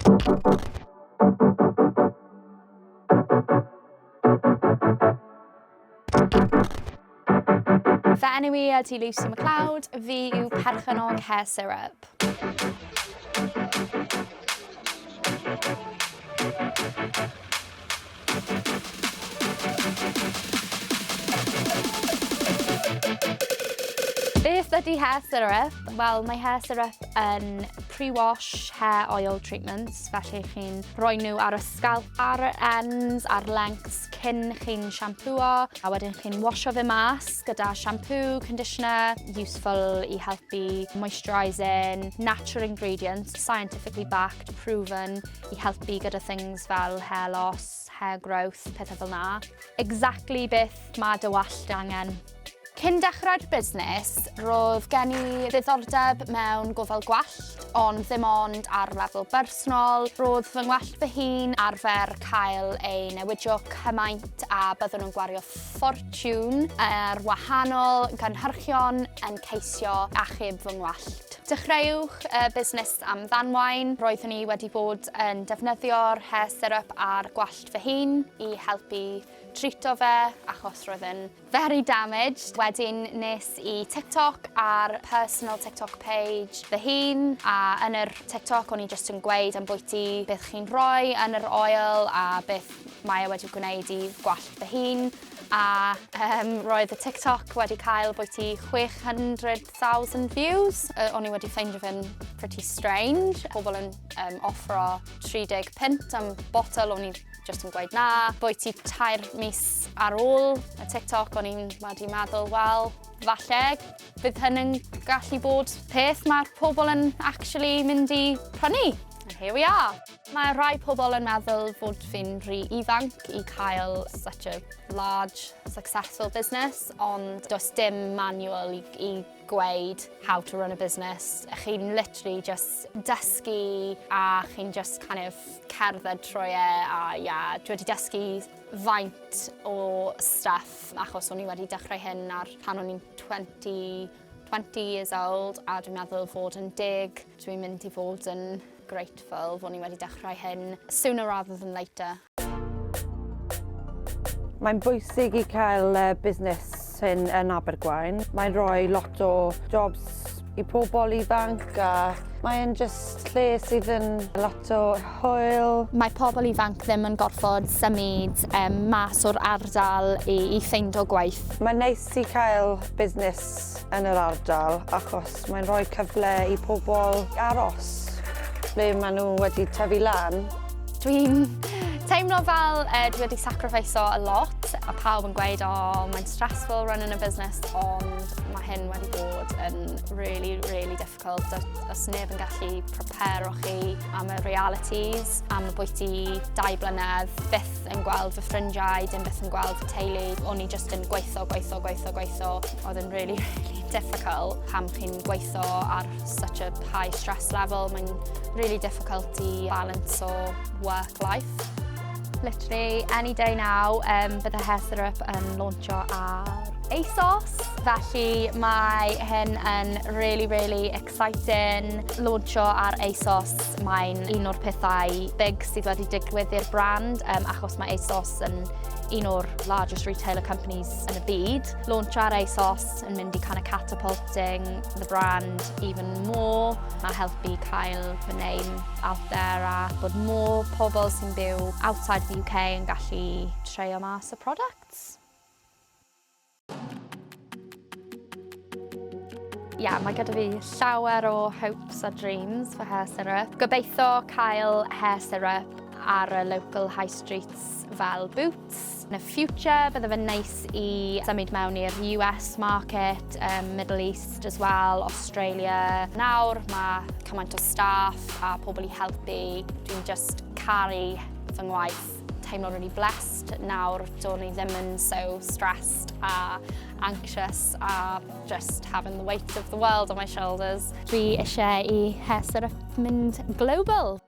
Fy enw I ydy Lucie Macleod, fi yw perchennog hair syrup. Beth ydy hair syrup? Wel, mae hair syrup yn pre-wash hair oil treatments, felly chi'n rhoi nhw ar y scalp, ar y ends, ar lengths cyn chi'n siampwyo, a wedyn chi'n washo fe mas gyda shampoo, conditioner, useful i helpu moisturising, natural ingredients, scientifically backed, proven, i helpu gyda things fel hair loss, hair growth, pethau fel na. Exactly beth mae dy wallt angen. Cyn dechrau'r busnes, roedd gen I ddiddordeb mewn gofal gwallt, ond ddim ond ar lefel bersonol. Roedd fy ngwallt fy hun arfer cael ei newidio cymaint a byddwn nhw'n gwario ffortiwn wahanol gynhyrchion yn ceisio achub fy ngwallt. Dechreuwch y busnes am ddamwain. Roeddwn I wedi bod yn defnyddio'r hair syrup ar gwallt fy hun I helpu treato fe achos roedd yn very damaged. Wedyn nes I TikTok ar personal TikTok page fy hun, a yn yr TikTok o'n I jyst yn gweud ambwyty beth chi'n rhoi yn yr oil a beth mae wedi gwneud I gwallt fy hun. A roedd y TikTok wedi cael bwyty 600,000 views. O'n I wedi ffeindio fe'n pretty strange. Pobl yn offro 30 pint am botel, o'n I jyst yn gweud na. Bwyty 2 mis ar ôl y TikTok, o'n i'n wedi meddwl, wel, falle bydd hyn yn gallu bod peth mae'r pobl yn actually mynd I prynu. And here we are. Mae rai pobl yn meddwl fod fi'n rhy ifanc I cael such a large, successful business, ond does dim manual I gweud how to run a business. Chi'n literally just dysgu a chi'n just kind of cerdded trwy a dwi wedi dysgu faint o stuff achos o'n I wedi dechrau hyn pan o'n i'n 20 years old a dwi'n meddwl fod yn dig. Dwi'n mynd I fod yn grateful fod ni wedi dechrau hyn sooner rather than later. Mae'n bwysig I cael busnes hyn yn Abergwaun. Mae'n rhoi lot o jobs I pobl ifanc a mae'n just lle sydd yn lot o hwyl. Mae pobl ifanc ddim yn gorfod symud mas o'r ardal I ffeindio gwaith. Mae'n neis I cael busnes yn yr ardal achos mae'n rhoi cyfle I pobl aros ble maen nhw wedi tyfu lan. Dwi'n teimlo fel dwi wedi sacrificeio a lot a pawb yn gweud mae'n stressful running a business ond mae hyn wedi bod yn really difficult. Os neb yn gallu preparo chi am y realities, am y bwyty 2 blynedd, byth yn gweld fy ffrindiau, dim byth yn gweld fy teulu. O'n I just yn gweithio. Oedd yn really difficult pam chi'n gweithio ar such a high stress level. Mae'n really difficult I balance o work-life. Literally, any day now, bydd y hair syrup yn launcho ar ASOS. Felly mae hyn yn really exciting. Launcho ar ASOS, mae'n un o'r pethau big sydd wedi digwydd i'r brand achos mae ASOS yn un o'r largest retailer companies yn y byd. Launch ar ASOS yn mynd I kind of catapulting the brand even more. Mae helpu cael fy name out there a bod more pobl sy'n byw outside the UK yn gallu treio mas y products. Mae gyda fi llawer o hopes a dreams for hair syrup. Gobeithio cael hair syrup ar y local high streets fel Boots. In the future, bydde fe'n neis I symud mewn i'r US market, Middle East as well, Australia. Nawr mae cymaint o staff a pobl I helpu. Dwi'n just caru fy ngwaith. Teimlo really blessed. Nawr do'n I ddim yn so stressed a anxious a just having the weight of the world on my shoulders. Dwi eisiau I hair syrup mynd global.